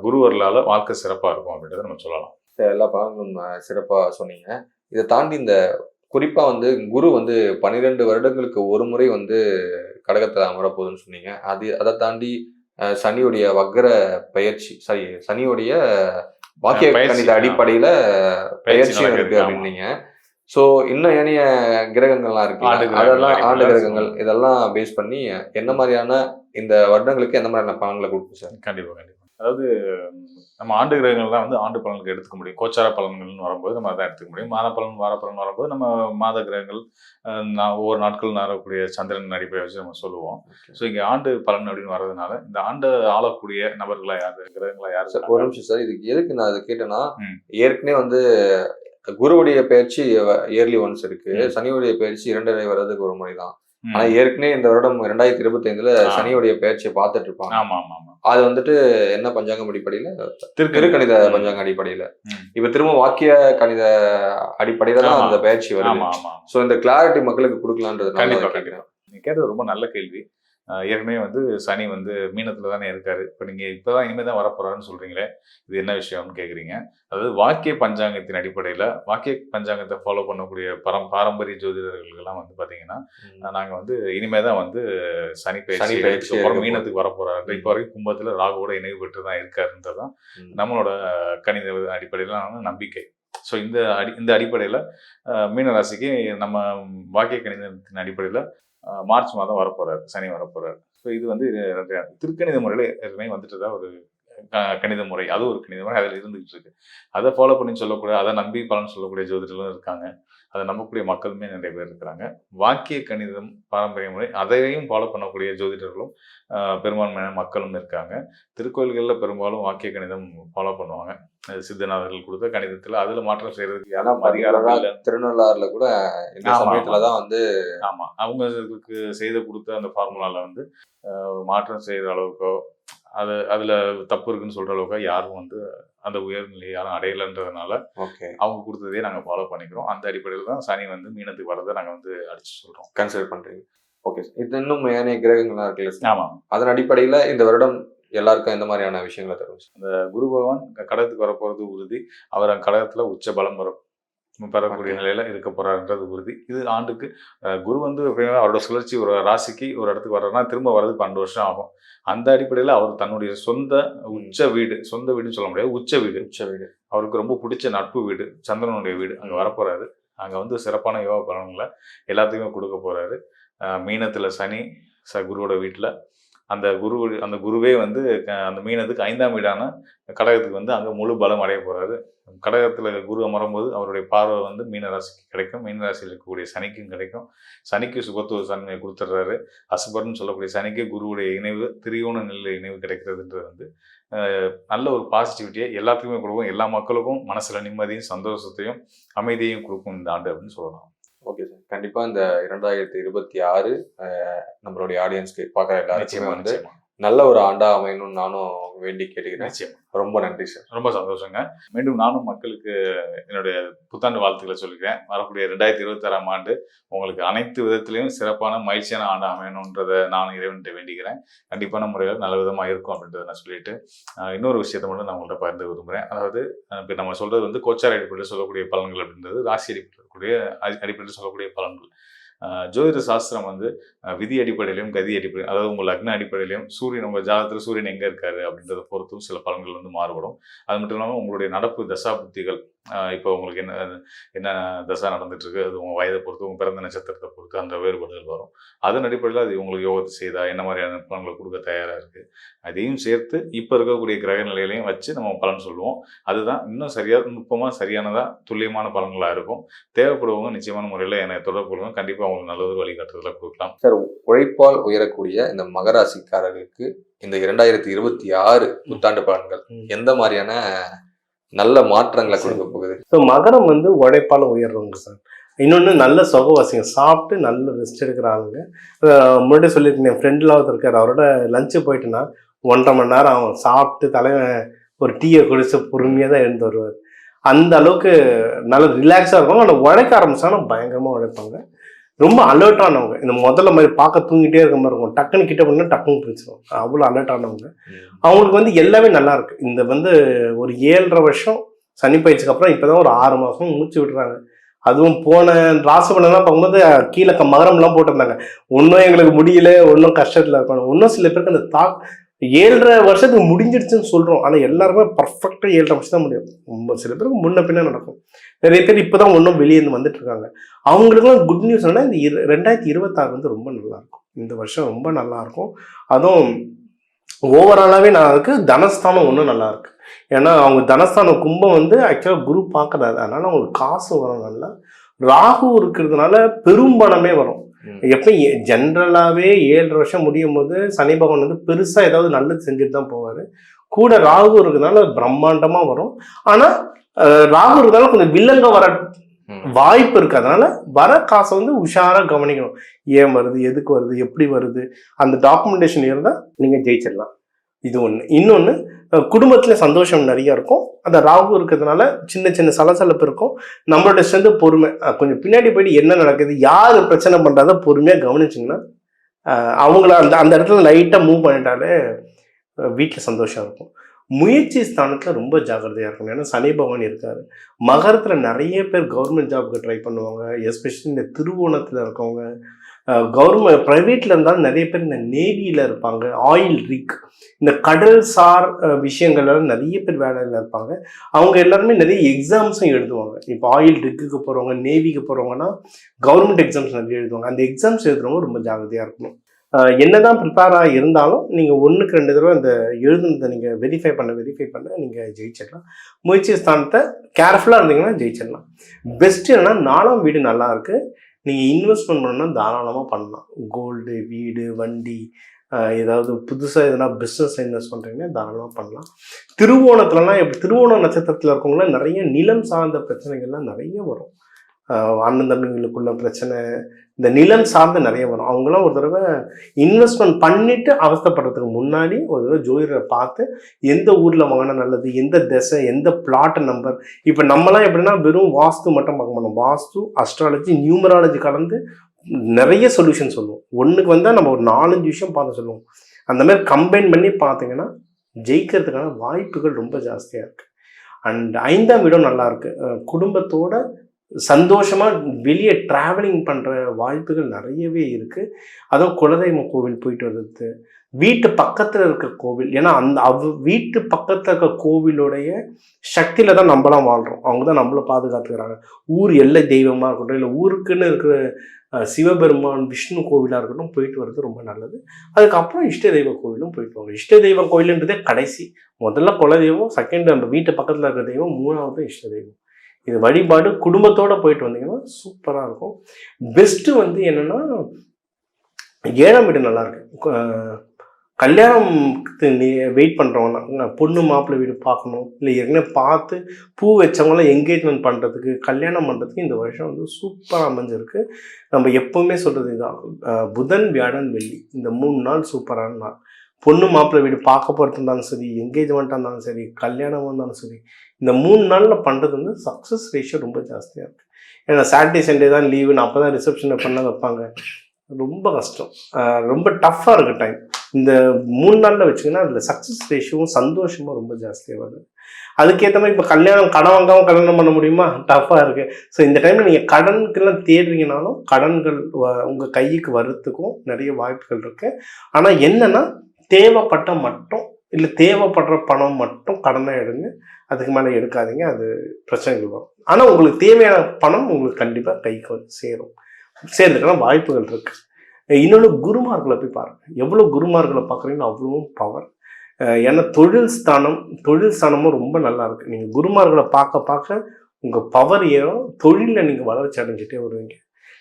குருவர்களால் வாழ்க்கை சிறப்பாக இருக்கும் அப்படின்றத நம்ம சொல்லலாம். எல்லா பலன்களும் சிறப்பாக சொன்னீங்க. இதை தாண்டி இந்த குறிப்பா வந்து குரு வந்து 12 வருடங்களுக்கு ஒரு முறை வந்து கடகத்துல அமரப்போகுதுன்னு சொன்னீங்க. அதை தாண்டி சனியுடைய வக்ர பயிற்சி, சனியுடைய வாக்கிய கணித அடிப்படையில பயிற்சியும் இருக்கு அப்படின்னீங்க. சோ இன்னும் ஏனைய கிரகங்கள்லாம் இருக்கு, அதெல்லாம் ஆண்டு கிரகங்கள், இதெல்லாம் பேஸ் பண்ணி என்ன மாதிரியான இந்த வருடங்களுக்கு எந்த மாதிரியான பலன்களை கொடுக்கும் சார்? கண்டிப்பா. அதாவது நம்ம ஆண்டு கிரகங்கள் தான் வந்து ஆண்டு பலன்களுக்கு எடுத்துக்க முடியும். கோச்சார பலன்கள்னு வரும்போது நம்ம அதான் எடுத்துக்க முடியும். மாத பலன் வார பலன் வரும்போது நம்ம மாத கிரகங்கள் ஒவ்வொரு நாட்கள் வரக்கூடிய சந்திரன் அடிப்படையை வச்சு நம்ம சொல்லுவோம். ஸோ இங்கே ஆண்டு பலன் அப்படின்னு வர்றதுனால இந்த ஆண்டு ஆளக்கூடிய நபர்களா யாரு, கிரகங்களா யாரு? சார் ஒரு நிமிஷம் சார், இதுக்கு எதுக்கு நான் அதை கேட்டேன்னா, ஏற்கனவே வந்து குருவுடைய பயிற்சி இயர்லி ஒன்ஸ் இருக்கு, சனியுடைய பயிற்சி 2.5 வருடத்துக்கு ஒரு முறை தான். ஆனா ஏற்கனவே இந்த வருடம் 2025 சனியுடைய பயிற்சியை பார்த்துட்டு இருப்பாங்க. அது வந்துட்டு என்ன பஞ்சாங்கம் அடிப்படையில? திருக்கணித பஞ்சாங்க அடிப்படையில. இப்ப திரும்ப வாக்கிய கணித அடிப்படையில தான் அந்த பயிற்சி வருது. சோ இந்த கிளாரிட்டி மக்களுக்கு கொடுக்கலான்றது கேட்கிறேன். நீ கேட்டது ரொம்ப நல்ல கேள்வி. ஏற்கனவே வந்து சனி வந்து மீனத்துல தானே இருக்காரு. இப்போ நீங்க இப்பதான் இனிமே தான் வரப்போறாருன்னு சொல்றீங்களே, இது என்ன விஷயம்னு கேக்குறீங்க. அதாவது வாக்கிய பஞ்சாங்கத்தின் அடிப்படையில வாக்கிய பஞ்சாங்கத்தை ஃபாலோ பண்ணக்கூடிய பாரம்பரிய ஜோதிடர்கள்லாம் வந்து பாத்தீங்கன்னா நாங்க வந்து இனிமே தான் வந்து சனி பயிற்சி மீனத்துக்கு வரப்போறாரு. இப்போ வரைக்கும் கும்பத்துல ராகுவோட இணைவு பெற்று தான் இருக்காருன்றதான் நம்மளோட கணித அடிப்படையிலான நம்பிக்கை. ஸோ இந்த அடிப்படையில மீனராசிக்கு நம்ம வாக்கிய கணிதத்தின் அடிப்படையில மார்ச் மாதம் வரப்போறாரு, சனி வரப்போறாரு. ஸோ இது வந்து திருக்கணித முறையில ஏற்கனவே வந்துட்டு தான் ஒரு கணித முறை, அது ஒரு கணித முறை அதில் இருந்துகிட்டு இருக்கு. அதை ஃபாலோ பண்ணி சொல்லக்கூடிய, அதை நம்பி பலன் சொல்லக்கூடிய ஜோதிடர்களும் இருக்காங்க, அதை நம்பக்கூடிய மக்களுமே நிறைய பேர் இருக்கிறாங்க. வாக்கிய கணிதம் பாரம்பரிய முறை அதையும் ஃபாலோ பண்ணக்கூடிய ஜோதிடர்களும் பெரும்பான்மையான மக்களும் இருக்காங்க. திருக்கோயில்களில் பெரும்பாலும் வாக்கிய கணிதம் ஃபாலோ பண்ணுவாங்க. சித்தநாதர்கள் கொடுத்த கணிதத்துல அதுல மாற்றம் செய்யறதுக்கு திருநள்ளாறுல கூட இந்த சமயத்துலதான் வந்து அவங்களுக்கு செய்து கொடுத்த அந்த ஃபார்முலால வந்து மாற்றம் செய்யற அளவுக்கோ அதுல தப்பு இருக்குன்னு சொல்ற அளவுக்கு யாரும் வந்து அந்த உயர்நிலை யாரும் அடையலைன்றதுனால அவங்க கொடுத்ததே நாங்க ஃபாலோ பண்ணிக்கிறோம். அந்த அடிப்படையில தான் சனி வந்து மீனத்துக்கு வரதை நாங்க வந்து அடிச்சு சொல்றோம், கன்சிடர் பண்றீங்க. ஓகே, இது இன்னும் ஏனைய கிரகங்கள்லாம் இருக்குல்ல? ஆமா, அதன் அடிப்படையில இந்த வருடம் எல்லாருக்கும் எந்த மாதிரியான விஷயங்களை தரும்? அந்த குரு பகவான் கடகத்துக்கு வரப்போறது உறுதி. அவர் கடகத்துல உச்ச பலம் பெறக்கூடிய நிலையில இருக்க போறாருன்றது உறுதி. இது ஆண்டுக்கு குரு வந்து அவரோட சுழற்சி ஒரு ராசிக்கு ஒரு இடத்துக்கு வர்றதுனா திரும்ப வர்றதுக்கு 12 வருஷம் ஆகும். அந்த அடிப்படையில அவர் தன்னுடைய சொந்த வீடுன்னு சொல்ல முடியாது, உச்ச வீடு அவருக்கு ரொம்ப பிடிச்ச நட்பு வீடு, சந்திரனுடைய வீடு, அங்க வரப்போறாரு. அங்க வந்து சிறப்பான யோக பலன்களை எல்லாத்துக்குமே கொடுக்க போறாரு. மீனத்துல சனி குருவோட வீட்டுல, அந்த குருவே வந்து அந்த மீனத்துக்கு 5ஆம் வீடான கடகத்துக்கு வந்து அங்கே முழு பலம் அடைய போறாரு. கடகத்தில் குரு அமரும் போது அவருடைய பார்வை வந்து மீன ராசிக்கு கிடைக்கும். மீன ராசியில் இருக்கக்கூடிய சனிக்கும் கிடைக்கும். சனிக்கு சுபத்துவ தன்மையை கொடுத்துட்றாரு. அசுபர்னு சொல்லக்கூடிய சனிக்கு குருவுடைய இணைவு, திரியோண நிலை இணைவு கிடைக்கிறதுன்றது வந்து நல்ல ஒரு பாசிட்டிவிட்டியை எல்லாத்துக்குமே கொடுக்கும். எல்லா மக்களுக்கும் மனசுல நிம்மதியும் சந்தோஷத்தையும் அமைதியையும் கொடுக்கும் இந்த ஆண்டு அப்படின்னு சொல்லலாம். ஓகே சார், கண்டிப்பா இந்த 2026 நம்மளுடைய ஆடியன்ஸ்க்கு பார்க்குற எல்லாருக்குமே வந்து நல்ல ஒரு ஆண்டா அமையணும்னு நானும் வேண்டி கேட்டுக்கிறேன். நிச்சயம். ரொம்ப நன்றி சார். ரொம்ப சந்தோஷங்க. மீண்டும் நானும் மக்களுக்கு என்னுடைய புத்தாண்டு வாழ்த்துக்களை சொல்லிக்கிறேன். வரக்கூடிய 2026ஆம் ஆண்டு உங்களுக்கு அனைத்து விதத்திலையும் சிறப்பான மகிழ்ச்சியான ஆண்டு அமையணுன்றதை நான் இறைவன்கிட்ட வேண்டிக்கிறேன். கண்டிப்பான முறையில் நல்ல விதமாக இருக்கும் அப்படின்றத நான் சொல்லிட்டு இன்னொரு விஷயத்தை மட்டும் நான் உங்கள்கிட்ட பகிர்ந்து விரும்புகிறேன். அதாவது இப்போ நம்ம சொல்றது வந்து கோச்சார் அடிப்படையில் சொல்லக்கூடிய பலன்கள் அப்படின்றது ராசி அடிப்படையில் சொல்லக்கூடிய பலன்கள். ஜோதிட சாஸ்திரம் வந்து விதி அடிப்படையிலையும் கதி அடிப்படையிலும், அதாவது உங்கள் லக்ன அடிப்படையிலையும் சூரியன் உங்கள் ஜாதகத்தில் சூரியன் எங்கே இருக்காரு அப்படின்றத பொறுத்தும் சில பலன்கள் வந்து மாறுபடும். அது மட்டும் இல்லாமல் உங்களுடைய நடப்பு தசா புத்திகள், இப்போ உங்களுக்கு என்ன தசா நடந்துட்டு இருக்கு, அது உங்கள் வயதை பொறுத்து, உங்கள் பிறந்த நட்சத்திரத்தை பொறுத்து அந்த வேறுபாடுகள் வரும். அதன் அடிப்படையில் அது உங்களுக்கு யோகத்தை செய்தா என்ன மாதிரியான பலன்களை கொடுக்க தயாராக இருக்குது, அதையும் சேர்த்து இப்போ இருக்கக்கூடிய கிரக நிலைகளையும் வச்சு நம்ம பலன் சொல்லுவோம். அதுதான் இன்னும் நுட்பமாக சரியானதாக துல்லியமான பலன்களாக இருக்கும். தேவைப்படுவவங்க நிச்சயமான முறையில் என்னை தொடர்பு கொள்ளுங்க. கண்டிப்பாக அவங்களுக்கு நல்ல ஒரு வழிகாட்டுதலை கொடுக்கலாம் சார். உழைப்பால் உயரக்கூடிய இந்த மகராசிக்காரர்களுக்கு இந்த 2026 புத்தாண்டு பலன்கள் எந்த மாதிரியான நல்ல மாற்றங்களை கொடுக்க போகுது? ஸோ மகரம் வந்து உழைப்பால் உயர்றவங்க சார். இன்னொன்று நல்ல சுகவாசிங்க, சாப்பிட்டு நல்ல ரெஸ்ட் எடுக்கிறாங்க. முன்னாடி சொல்லியிருக்கேன், என் ஃப்ரெண்டில் இருக்கார், அவரோட லஞ்சு போயிட்டுனா 1.5 மணி நேரம் அவன் சாப்பிட்டு தலைவன் ஒரு டீயை குடிச்சு பொறுமையாக தான் எழுந்து வருவார். அந்த அளவுக்கு நல்ல ரிலாக்ஸாக இருப்பாங்க. ஆனால் உழைக்க ஆரம்பிச்சாலும் பயங்கரமாக உழைப்பாங்க. ரொம்ப அலர்ட்டானவங்க. இந்த முதல்ல மாதிரி பார்க்க தூங்கிட்டே இருக்க மாதிரி இருக்கும். டக்குன்னு கிட்ட பண்ணா டக்குன்னு பிடிச்சிடும். அவ்வளோ அலர்ட்டானவங்க. அவங்களுக்கு வந்து எல்லாமே நல்லா இருக்கு. இந்த வந்து ஒரு 7.5 வருஷம் சனி பயிற்சிக்கு அப்புறம் இப்போதான் ஒரு 6 மாதம் மூச்சு விடுறாங்க. அதுவும் போன ராசிபலன்லாம் பார்க்கும்போது கீழே மகரம்லாம் போட்டிருந்தாங்க. ஒன்றும் எங்களுக்கு முடியல, ஒன்றும் கஷ்டத்தில் இருப்பாங்க. இன்னும் சில பேருக்கு அந்த 7.5 வருஷத்துக்கு முடிஞ்சிடுச்சுன்னு சொல்கிறோம். ஆனால் எல்லாருமே பர்ஃபெக்டாக 7.5 வருஷம் தான் முடியும். ரொம்ப சில பேருக்கு முன்ன பின்ன நடக்கும். நிறைய பேர் இப்போ தான் ஒன்றும் வெளியேருந்து வந்துட்டு இருக்காங்க. அவங்களுக்குலாம் குட் நியூஸ் என்னன்னா, இந்த 2026 வந்து ரொம்ப நல்லாயிருக்கும். இந்த வருஷம் ரொம்ப நல்லாயிருக்கும். அதுவும் ஓவராலாகவே நான் அதுக்கு தனஸ்தானம் ஒன்றும் நல்லாயிருக்கு. ஏன்னா அவங்க தனஸ்தானம் கும்பம் வந்து ஆக்சுவலாக குரு பார்க்குறாரு. அதனால் அவங்களுக்கு காசு வரும். நல்லா ராகு இருக்கிறதுனால பெரும்பணமே வரும். எப்போ ஜென்ரலாகவே 7.5 வருஷம் முடியும் போது சனி பகவான் வந்து பெருசாக ஏதாவது நல்லது செஞ்சுட்டு தான் போவார். கூட ராகு இருக்கிறதுனால பிரம்மாண்டமாக வரும். ஆனால் ராகு இருக்கிறதுனால கொஞ்சம் வில்லங்க வர வாய்ப்பு இருக்கு. அதனால வர காசை வந்து உஷாராக கவனிக்கணும். ஏன் வருது, எதுக்கு வருது, எப்படி வருது, அந்த டாக்குமெண்டேஷன் இருந்தால் நீங்கள் ஜெயிச்சிடலாம். இது ஒன்று. இன்னொன்று, குடும்பத்துல சந்தோஷம் நிறைய இருக்கும். அந்த ராகு இருக்கிறதுனால சின்ன சின்ன சலசலப்பு இருக்கும். நம்மளோட சேர்ந்து பொறுமை, கொஞ்சம் பின்னாடி போயிட்டு என்ன நடக்குது, யார் பிரச்சனை பண்ணுறத பொறுமையாக கவனிச்சிங்கன்னா அவங்கள அந்த இடத்துல லைட்டாக மூவ் பண்ணிட்டாலே வீட்டில் சந்தோஷம் இருக்கும். முயற்சி ஸ்தானத்தில் ரொம்ப ஜாக்கிரதையாக இருக்கணும். ஏன்னா சனி பகவான் இருக்கார். மகரத்தில் நிறைய பேர் கவர்மெண்ட் ஜாபுக்கு ட்ரை பண்ணுவாங்க. எஸ்பெஷலி இந்த திருவோணத்தில் இருக்கவங்க, கவர்மெண்ட் ப்ரைவேட்டில் இருந்தாலும் நிறைய பேர் இந்த நேவியில் இருப்பாங்க. ஆயில் ரிக், இந்த கடல் சார் விஷயங்கள்லாம் நிறைய பேர் வேலையில் இருப்பாங்க. அவங்க எல்லாருமே நிறைய எக்ஸாம்ஸும் எழுதுவாங்க. இப்போ ஆயில் ரிக்குக்கு போகிறவங்க, நேவிக்கு போகிறவங்கன்னா கவர்மெண்ட் எக்ஸாம்ஸ் நிறைய எழுதுவாங்க. அந்த எக்ஸாம்ஸ் எழுதுறவங்க ரொம்ப ஜாக்கிரதையாக இருக்கணும். என்னதான் ப்ரிப்பேராக இருந்தாலும் நீங்கள் 1க்கு 2 தடவை அந்த எழுதுனதை நீங்கள் வெரிஃபை பண்ண நீங்கள் ஜெயிச்சிடலாம். முயற்சி ஸ்தானத்தை கேர்ஃபுல்லாக இருந்தீங்கன்னா ஜெயிச்சிடலாம். பெஸ்ட் என்னன்னா 4ஆம் வீடு நல்லா இருக்கு. நீங்கள் இன்வெஸ்ட்மெண்ட் பண்ணணும்னா தாராளமாக பண்ணலாம். கோல்டு, வீடு, வண்டி, ஏதாவது புதுசாக எதனா பிஸ்னஸ் இன்வெஸ்ட் பண்ணுறீங்கன்னா தாராளமாக பண்ணலாம். திருவோணத்துலலாம் திருவோண நட்சத்திரத்தில் இருக்கவங்களாம் நிறைய நிலம் சார்ந்த பிரச்சனைகள்லாம் நிறைய வரும். அண்ணன் தம்பிங்களுக்குள்ள பிரச்சனை, இந்த நிலம் சார்ந்து நிறைய வரும். அவங்களாம் ஒரு தடவை இன்வெஸ்ட்மெண்ட் பண்ணிட்டு அவஸ்தைப்படுறதுக்கு முன்னாடி ஒரு தடவை ஜோதிடரை பார்த்து எந்த ஊரில் வாங்கினா நல்லது, எந்த திசை, எந்த பிளாட் நம்பர். இப்போ நம்மலாம் எப்படின்னா வெறும் வாஸ்து மட்டும் பார்க்க மாட்டோம். வாஸ்து, அஸ்ட்ராலஜி, நியூமராலஜி கலந்து நிறைய சொல்யூஷன் சொல்லுவோம். ஒன்றுக்கு வந்தால் நம்ம ஒரு 4-5 விஷயம் பார்த்து சொல்லுவோம். அந்த மாதிரி கம்பைன் பண்ணி பார்த்தீங்கன்னா ஜெயிக்கிறதுக்கான வாய்ப்புகள் ரொம்ப ஜாஸ்தியாக இருக்குது. அண்ட் 5ஆம் வீடும் நல்லா இருக்கு. குடும்பத்தோட சந்தோஷமாக வெளியே ட்ராவலிங் பண்ணுற வாய்ப்புகள் நிறையவே இருக்குது. அதுவும் குலதெய்வ கோவில் போயிட்டு வர்றது, வீட்டு பக்கத்தில் இருக்க கோவில். ஏன்னா வீட்டு பக்கத்தில் இருக்க கோவிலுடைய சக்தியில் தான் நம்மளாம் வாழ்கிறோம். அவங்க தான் நம்மளை பாதுகாத்துக்கிறாங்க. ஊர் எல்லை தெய்வமாக இருக்கட்டும், இல்லை ஊருக்குன்னு இருக்கிற சிவபெருமான் விஷ்ணு கோவிலாக இருக்கட்டும், போயிட்டு வர்றது ரொம்ப நல்லது. அதுக்கப்புறம் இஷ்ட தெய்வ கோவிலும் போயிட்டு வாங்க. இஷ்ட தெய்வ கோவிலுன்றதே கடைசி. முதல்ல குலதெய்வம், செகண்ட் நம்ம வீட்டு பக்கத்தில் இருக்கிற தெய்வம், மூணாவது இஷ்ட தெய்வம். இது வழிபாடு குடும்பத்தோடு போயிட்டு வந்தீங்கன்னா சூப்பராக இருக்கும். பெஸ்ட்டு வந்து என்னென்னா 7ஆம் வீடு நல்லாயிருக்கு. கல்யாணத்துக்கு வெயிட் பண்ணுறவங்க, பொண்ணு மாப்பிள்ளை வீடு பார்க்கணும், இல்லை ஏற்கனவே பார்த்து பூ வச்சவங்களாம் என்கேஜ்மெண்ட் பண்ணுறதுக்கு, கல்யாணம் பண்ணுறதுக்கு இந்த வருஷம் வந்து சூப்பராக அமைஞ்சிருக்கு. நம்ம எப்போவுமே சொல்கிறது இதுதான், புதன் வியாழன் வெள்ளி இந்த 3 நாள் சூப்பரான நாள். பொண்ணு மாப்பிள்ளை வீடு பார்க்க போகிறது இருந்தாலும் சரி, என்கேஜ்மெண்ட்டாக இருந்தாலும் சரி, கல்யாணமாக இருந்தாலும் சரி, இந்த 3 நாளில் பண்ணுறது வந்து சக்ஸஸ் ரேஷியோ ரொம்ப ஜாஸ்தியாக இருக்குது. ஏன்னா சாட்டர்டே சண்டே தான் லீவுன்னு அப்போ தான் ரிசப்ஷனை பண்ண வைப்பாங்க. ரொம்ப கஷ்டம், ரொம்ப டஃப்பாக இருக்குது டைம். இந்த 3 நாளில் வச்சிங்கன்னா அதில் சக்ஸஸ் ரேஷியோவும் சந்தோஷமாக ரொம்ப ஜாஸ்தியாக வருது. அதுக்கேற்ற மாதிரி இப்போ கல்யாணம் கடன் வாங்காமல் கல்யாணம் பண்ண முடியுமா? டஃப்பாக இருக்குது. ஸோ இந்த டைமில் நீங்கள் கடனுக்கெல்லாம் தேடுறீங்கனாலும் கடன்கள் உங்கள் கைக்கு வர்றதுக்கும் நிறைய வாய்ப்புகள் இருக்குது. ஆனால் என்னென்னா தேவைப்பட்ட மட்டும், இல்லை தேவைப்படுற பணம் மட்டும் கடனை எடுங்க, அதுக்கு மேலே எடுக்காதீங்க, அது பிரச்சனைகள் வரும். ஆனால் உங்களுக்கு தேவையான பணம் உங்களுக்கு கண்டிப்பாக கைக்கு வந்து சேர்றதுக்கெல்லாம் வாய்ப்புகள் இருக்குது. இன்னொன்று, குருமார்களை போய் பாருங்கள். எவ்வளோ குருமார்களை பார்க்குறீங்களோ அவ்வளோ பவர். ஏன்னா தொழில் ஸ்தானமும் ரொம்ப நல்லா இருக்குது. நீங்கள் குருமார்களை பார்க்க உங்கள் பவர் ஏறும், தொழிலில் நீங்கள் வளர்ச்சி அடைஞ்சிட்டே வருவீங்க.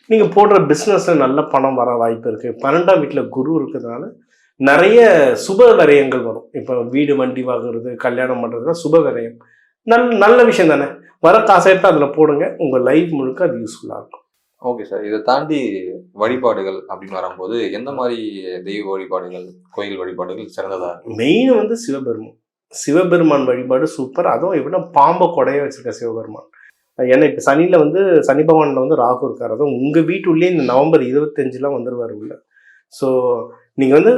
நீங்கள் போடுற பிஸ்னஸில் நல்ல பணம் வர வாய்ப்பு இருக்குது. 12ஆம் வீட்டில் குரு இருக்கிறதுனால நிறைய சுப விரயங்கள் வரும். இப்போ வீடு வண்டி வாங்குறது, கல்யாணம் பண்ணுறதுலாம் சுப விரயம். நல்ல விஷயம் தானே. வர காசை எடுத்து அதில் போடுங்க, உங்கள் லைஃப் முழுக்க அது யூஸ்ஃபுல்லாக இருக்கும். ஓகே சார், இதை தாண்டி வழிபாடுகள் அப்படின்னு வரும்போது எந்த மாதிரி தெய்வ வழிபாடுகள், கோயில் வழிபாடுகள் சிறந்ததா? மெயின் வந்து சிவபெருமான் வழிபாடு சூப்பர். அதுவும் எப்படின்னா பாம்பை கொடைய வச்சிருக்க சிவபெருமான். ஏன்னா இப்போ சனியில் வந்து சனி பகவானில் வந்து ராகு இருக்கார். அதுவும் உங்கள் வீட்டுள்ளே இந்த நவம்பர் 25 வந்துடுவார் உள்ள. ஸோ நீங்கள் வந்து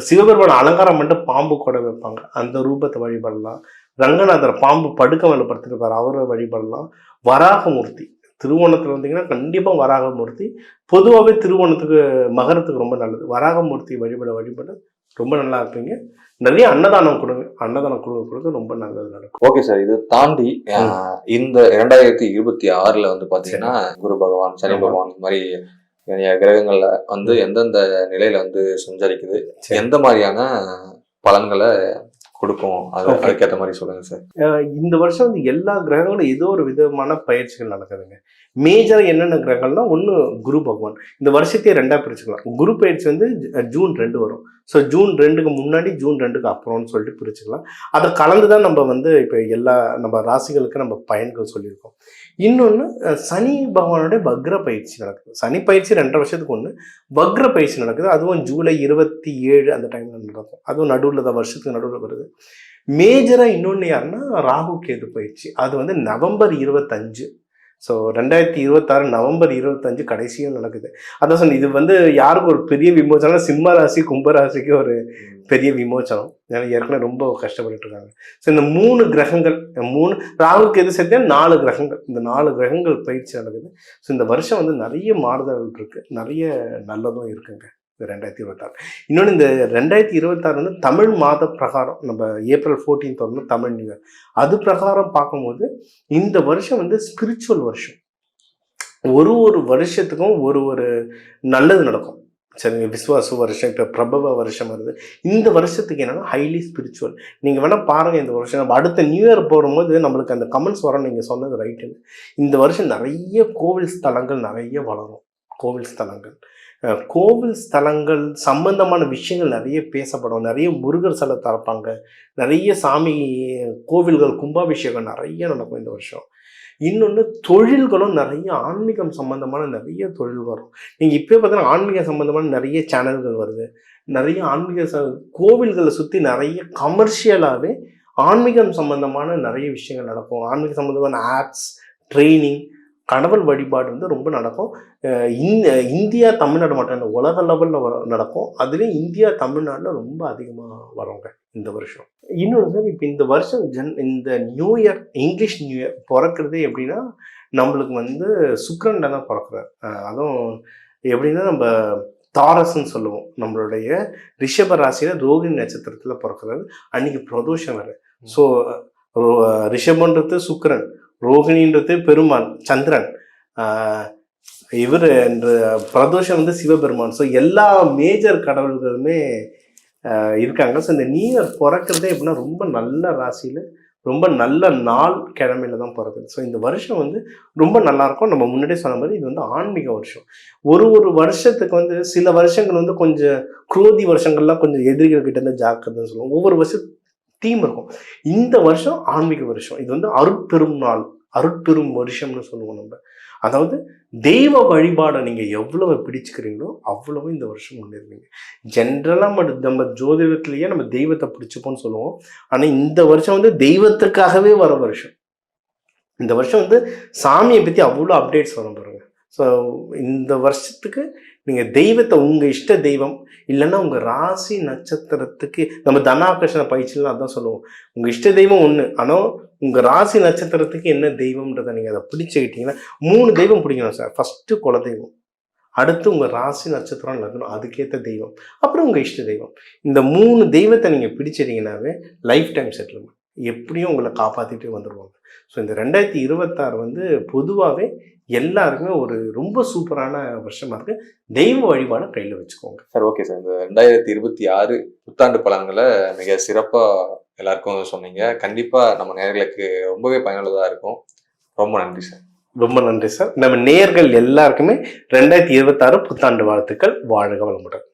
சிவபெருமான் அலங்காரம் பண்ணிட்டு பாம்பு கொடை வைப்பாங்க, அந்த ரூபத்தை வழிபடலாம். ரங்கநாதர் பாம்பு படுக்க மேலே படுத்துருப்பார், அவரை வழிபடலாம். வராகமூர்த்தி திருவோணத்தில் வந்தீங்கன்னா கண்டிப்பாக வராகமூர்த்தி. பொதுவாகவே திருவோணத்துக்கு மகரத்துக்கு ரொம்ப நல்லது. வராகமூர்த்தி வழிபட ரொம்ப நல்லா இருப்பீங்க. நிறைய அன்னதானம் கொடுக்க ரொம்ப நல்லது நடக்கும். ஓகே சார், இது தாண்டி இந்த 2026 வந்து பாத்தீங்கன்னா குரு பகவான், சனி பகவான் இந்த மாதிரி கிரகங்கள்ல வந்து எந்தெந்த நிலையில வந்து சஞ்சரிக்குது, எந்த மாதிரியான பலன்களை கொடுக்கும், அதுக்கேற்ற மாதிரி சொல்லுங்க சார். இந்த வருஷம் வந்து எல்லா கிரகங்களும் ஏதோ ஒரு விதமான பயிற்சிகள் நடக்குதுங்க. மேஜரா என்னென்ன கிரகங்கள்னா, ஒன்று குரு பகவான். இந்த வருஷத்தையே 2ஆக பிரிச்சுக்கலாம். குரு பயிற்சி வந்து ஜூன் 2 வரும். ஸோ ஜூன் 2க்கு முன்னாடி, ஜூன் 2க்கு அப்புறம்னு சொல்லிட்டு பிரிச்சுக்கலாம். அதை கலந்து தான் நம்ம வந்து இப்போ நம்ம ராசிகளுக்கு நம்ம பயன்கள் சொல்லியிருக்கோம். இன்னொன்று, சனி பகவானுடைய வக்ர பயிற்சி நடக்குது. சனி பயிற்சி 2.5 வருஷத்துக்கு ஒன்று, வக்ர பயிற்சி நடக்குது. அதுவும் ஜூலை 27 அந்த டைமில் நடக்கும். அதுவும் நடுவில் தான், வருஷத்துக்கு நடுவில் வருது. மேஜராக இன்னொன்று யாருன்னா ராகு கேது பயிற்சி. அது வந்து நவம்பர் 25. ஸோ 2026 நவம்பர் 25 கடைசியாக நடக்குது. அதான் சொன்ன, இது வந்து யாருக்கும் ஒரு பெரிய விமோச்சனம், சிம்ம ராசி கும்பராசிக்கு ஒரு பெரிய விமோச்சனம். ஏன்னா ஏற்கனவே ரொம்ப கஷ்டப்பட்டு இருக்காங்க. ஸோ இந்த 3 கிரகங்கள், ராகுக்கு எது சேர்த்தா 4 கிரகங்கள், இந்த 4 கிரகங்கள் பயிற்சி நடக்குது. ஸோ இந்த வருஷம் வந்து நிறைய மாறுதல்கள் இருக்குது, நிறைய நல்லதும் இருக்குங்க இந்த 2026. இன்னொன்று, இந்த 2026 வந்து தமிழ் மாத பிரகாரம், நம்ம April 14 வந்து தமிழ் நியூ இயர், அது பிரகாரம் பார்க்கும்போது இந்த வருஷம் வந்து ஸ்பிரிச்சுவல் வருஷம். ஒரு வருஷத்துக்கும் ஒரு நல்லது நடக்கும். சரிங்க, விஸ்வாச வருஷம், இப்போ பிரபவ வருஷம் வருது. இந்த வருஷத்துக்கு என்னன்னா ஹைலி ஸ்பிரிச்சுவல். நீங்கள் வேணால் பாருங்கள், இந்த வருஷம் நம்ம அடுத்த நியூ இயர் போகும்போது நம்மளுக்கு அந்த கமெண்ட்ஸ் வரும், நீங்கள் சொன்னது ரைட்டுன்னு. இந்த வருஷம் நிறைய கோவில் ஸ்தலங்கள் நிறைய வளரும். கோவில் ஸ்தலங்கள் சம்பந்தமான விஷயங்கள் நிறைய பேசப்படும். நிறைய முருகர் சிலை திறப்பாங்க, நிறைய சாமி கோவில்கள் கும்பாபிஷேகம் நிறைய நடக்கும் இந்த வருஷம். இன்னொன்று, தொழில்களும் நிறைய ஆன்மீகம் சம்பந்தமான நிறைய தொழில் வரும். நீங்கள் இப்போ பார்த்தீங்கன்னா ஆன்மீக சம்பந்தமான நிறைய சேனல்கள் வருது. நிறைய ஆன்மீக கோவில்களை சுற்றி நிறைய கமர்ஷியலாகவே ஆன்மீகம் சம்பந்தமான நிறைய விஷயங்கள் நடக்கும். ஆன்மீக சம்பந்தமான ஆப்ஸ், ட்ரைனிங், கடவுள் வழிபாடு வந்து ரொம்ப நடக்கும். இந்தியா தமிழ்நாடு மட்டும் இல்லை, உலக லெவலில் நடக்கும். அதுலேயும் இந்தியா தமிழ்நாட்டில் ரொம்ப அதிகமாக வருங்க இந்த வருஷம். இன்னொன்று சார், இப்போ இந்த வருஷம் இந்த new year, English new year பிறக்கிறதே எப்படின்னா நம்மளுக்கு வந்து சுக்கிரன்ல தான் பிறக்கிறார். அதுவும் எப்படின்னா நம்ம தாரஸ்ன்னு சொல்லுவோம். நம்மளுடைய ரிஷப ராசியில ரோகிணி நட்சத்திரத்துல பிறக்கிறாரு. அன்னைக்கு பிரதோஷம் வேறு. ஸோ ரிஷபன்றது சுக்கிரன், ரோகிணின்றது பெருமாள் சந்திரன், இவர் என்று பிரதோஷம் வந்து சிவபெருமான். ஸோ எல்லா மேஜர் கடவுள்களுமே இருக்காங்க. ஸோ இந்த நியூ இயர் பிறக்கிறதே எப்படின்னா ரொம்ப நல்ல ராசியில் ரொம்ப நல்ல நாள் கிழமையில தான் பிறக்குது. ஸோ இந்த வருஷம் வந்து ரொம்ப நல்லா இருக்கும். நம்ம முன்னாடியே சொன்ன மாதிரி இது வந்து ஆன்மீக வருஷம். ஒரு வருஷத்துக்கு வந்து சில வருஷங்கள் வந்து கொஞ்சம் குரோதி வருஷங்கள்லாம் கொஞ்சம் எதிரிகள் கிட்ட இருந்து ஜாக்கிரதைன்னு சொல்லுவோம். ஒவ்வொரு வருஷம் தீம் இருக்கும். இந்த வருஷம் ஆன்மீக வருஷம். இது வந்து அருட்பெரும் நாள், அருட்பெரும் வருஷம்னு சொல்லுவோம் நம்ம. அதாவது தெய்வ வழிபாடை நீங்க எவ்வளவு பிடிச்சுக்கிறீங்களோ அவ்வளவு இந்த வருஷம் முன்னேறுவீங்க. ஜென்ரலாக நம்ம ஜோதிடத்திலேயே நம்ம தெய்வத்தை பிடிச்சிப்போம்னு சொல்லுவோம். ஆனா இந்த வருஷம் வந்து தெய்வத்துக்காகவே வர வருஷம். இந்த வருஷம் வந்து சாமியை பத்தி அவ்வளோ அப்டேட்ஸ் வரும் பாருங்க. ஸோ இந்த வருஷத்துக்கு நீங்க தெய்வத்தை, உங்க இஷ்ட தெய்வம் இல்லைன்னா உங்க ராசி நட்சத்திரத்துக்கு, நம்ம தனாகர்ஷண பயிற்சிலாம் அதான் சொல்லுவோம், உங்க இஷ்ட தெய்வம் ஒண்ணு, ஆனா உங்க ராசி நட்சத்திரத்துக்கு என்ன தெய்வம்ன்றதை நீங்க அதை பிடிச்சுக்கிட்டீங்கன்னா 3 தெய்வம் பிடிக்கணும் சார். ஃபர்ஸ்ட் குலதெய்வம், அடுத்து உங்க ராசி நட்சத்திரம் லக்னம், அதுக்கேற்ற தெய்வம், அப்புறம் உங்க இஷ்ட தெய்வம். இந்த 3 தெய்வத்தை நீங்க பிடிச்சிட்டீங்கன்னாவே லைஃப் டைம் செட்டில்மெண்ட் எப்படியும் உங்களை காப்பாத்திட்டு வந்துடுவாங்க. ஸோ இந்த 2026 வந்து பொதுவாகவே எல்லாருக்குமே ஒரு ரொம்ப சூப்பரான வருஷமா இருக்கு. தெய்வ வழிபாடு கையில வச்சுக்கோங்க சார். ஓகே சார், இந்த 2026 புத்தாண்டு பலன்களை மிக சிறப்பா எல்லாருக்கும் சொன்னீங்க. கண்டிப்பா நம்ம நேயர்களுக்கு ரொம்பவே பயனுள்ளதா இருக்கும். ரொம்ப நன்றி சார். ரொம்ப நன்றி சார். நம்ம நேயர்கள் எல்லாருக்குமே 2026 புத்தாண்டு வாழ்த்துக்கள். வாழ்க வளமுடன்.